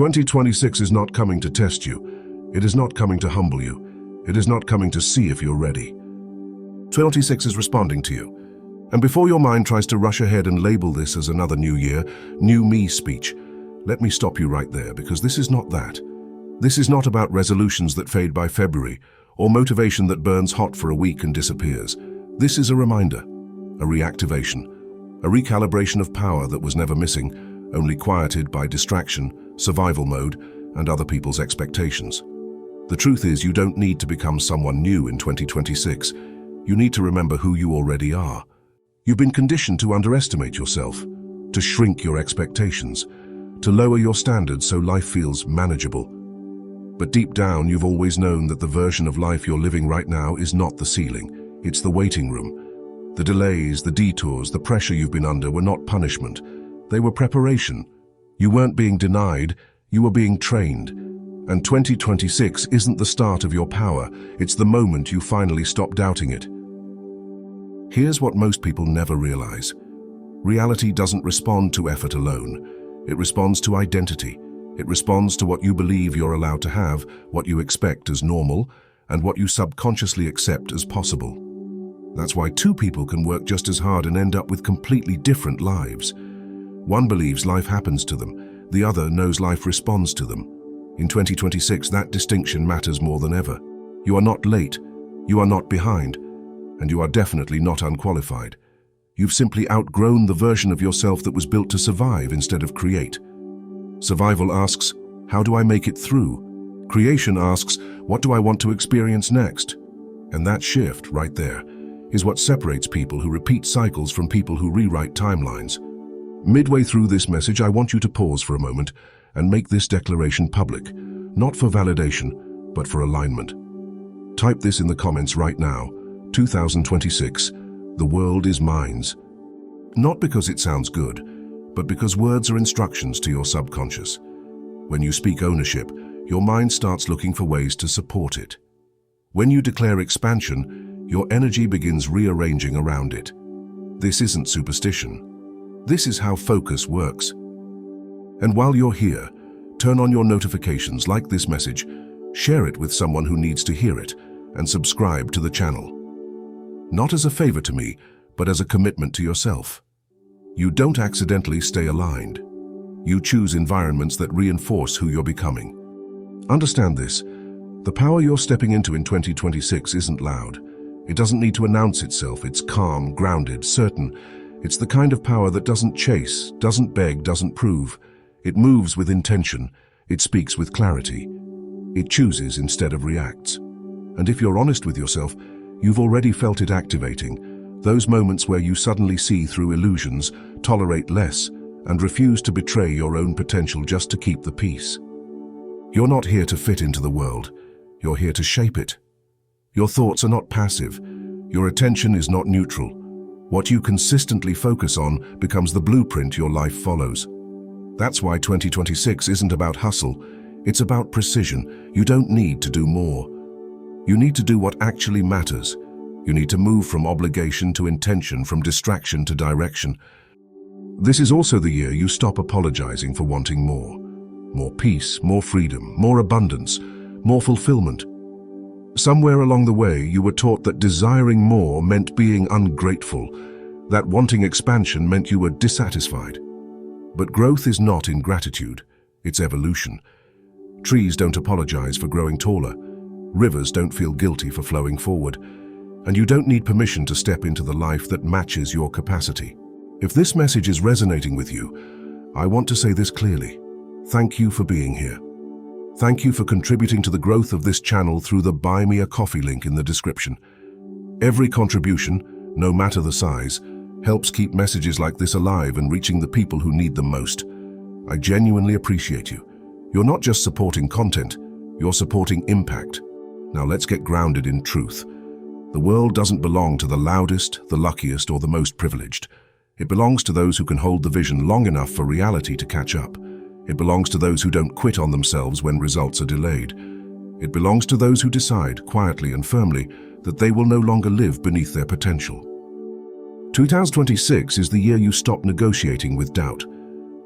2026 is not coming to test you. It is not coming to humble you. It is not coming to see if you're ready. 26 is responding to you. And before your mind tries to rush ahead and label this as another new year, new me speech, let me stop you right there, because this is not that. This is not about resolutions that fade by February or motivation that burns hot for a week and disappears. This is a reminder, a reactivation, a recalibration of power that was never missing, only quieted by distraction, survival mode, and other people's expectations. The truth is, you don't need to become someone new in 2026. You need to remember who you already are. You've been conditioned to underestimate yourself, to shrink your expectations, to lower your standards so life feels manageable. But deep down, you've always known that the version of life you're living right now is not the ceiling, it's the waiting room. The delays, the detours, the pressure you've been under were not punishment. They were preparation. You weren't being denied, you were being trained. And 2026 isn't the start of your power, it's the moment you finally stop doubting it. Here's what most people never realize. Reality doesn't respond to effort alone. It responds to identity. It responds to what you believe you're allowed to have, what you expect as normal, and what you subconsciously accept as possible. That's why two people can work just as hard and end up with completely different lives. One believes life happens to them, the other knows life responds to them. In 2026, that distinction matters more than ever. You are not late, you are not behind, and you are definitely not unqualified. You've simply outgrown the version of yourself that was built to survive instead of create. Survival asks, how do I make it through? Creation asks, what do I want to experience next? And that shift right there is what separates people who repeat cycles from people who rewrite timelines. Midway through this message, I want you to pause for a moment and make this declaration public, not for validation, but for alignment. Type this in the comments right now. 2026, the world is mine. Not because it sounds good, but because words are instructions to your subconscious. When you speak ownership, your mind starts looking for ways to support it. When you declare expansion, your energy begins rearranging around it. This isn't superstition. This is how focus works. And while you're here, turn on your notifications, like this message, share it with someone who needs to hear it, and subscribe to the channel. Not as a favor to me, but as a commitment to yourself. You don't accidentally stay aligned. You choose environments that reinforce who you're becoming. Understand this. The power you're stepping into in 2026 isn't loud. It doesn't need to announce itself. It's calm, grounded, certain. It's the kind of power that doesn't chase, doesn't beg, doesn't prove. It moves with intention. It speaks with clarity. It chooses instead of reacts. And if you're honest with yourself, you've already felt it activating. Those moments where you suddenly see through illusions, tolerate less, and refuse to betray your own potential just to keep the peace. You're not here to fit into the world. You're here to shape it. Your thoughts are not passive. Your attention is not neutral. What you consistently focus on becomes the blueprint your life follows. That's why 2026 isn't about hustle. It's about precision. You don't need to do more. You need to do what actually matters. You need to move from obligation to intention, from distraction to direction. This is also the year you stop apologizing for wanting more. More peace, more freedom, more abundance, more fulfillment. Somewhere along the way, you were taught that desiring more meant being ungrateful, that wanting expansion meant you were dissatisfied. But growth is not ingratitude, it's evolution. Trees don't apologize for growing taller. Rivers don't feel guilty for flowing forward. And you don't need permission to step into the life that matches your capacity. If this message is resonating with you, I want to say this clearly. Thank you for being here. Thank you for contributing to the growth of this channel through the Buy Me a Coffee link in the description. Every contribution, no matter the size, helps keep messages like this alive and reaching the people who need them most. I genuinely appreciate you. You're not just supporting content, you're supporting impact. Now let's get grounded in truth. The world doesn't belong to the loudest, the luckiest, or the most privileged. It belongs to those who can hold the vision long enough for reality to catch up. It belongs to those who don't quit on themselves when results are delayed. It belongs to those who decide, quietly and firmly, that they will no longer live beneath their potential. 2026 is the year you stop negotiating with doubt.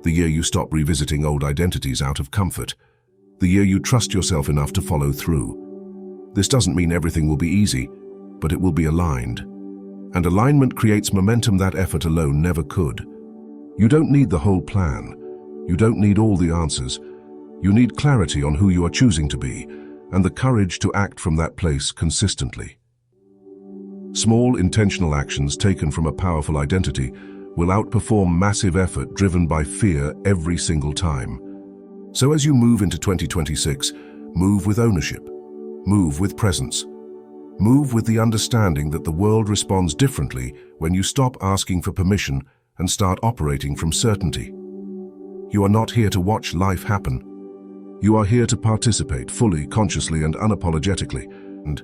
The year you stop revisiting old identities out of comfort. The year you trust yourself enough to follow through. This doesn't mean everything will be easy, but it will be aligned. And alignment creates momentum that effort alone never could. You don't need the whole plan. You don't need all the answers. You need clarity on who you are choosing to be, and the courage to act from that place consistently. Small, intentional actions taken from a powerful identity will outperform massive effort driven by fear every single time. So as you move into 2026, move with ownership, move with presence, move with the understanding that the world responds differently when you stop asking for permission and start operating from certainty. You are not here to watch life happen. You are here to participate fully, consciously, and unapologetically. And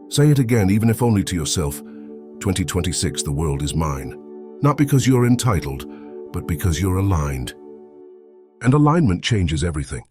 say it again, even if only to yourself, 2026, the world is mine. Not because you're entitled, but because you're aligned. And alignment changes everything.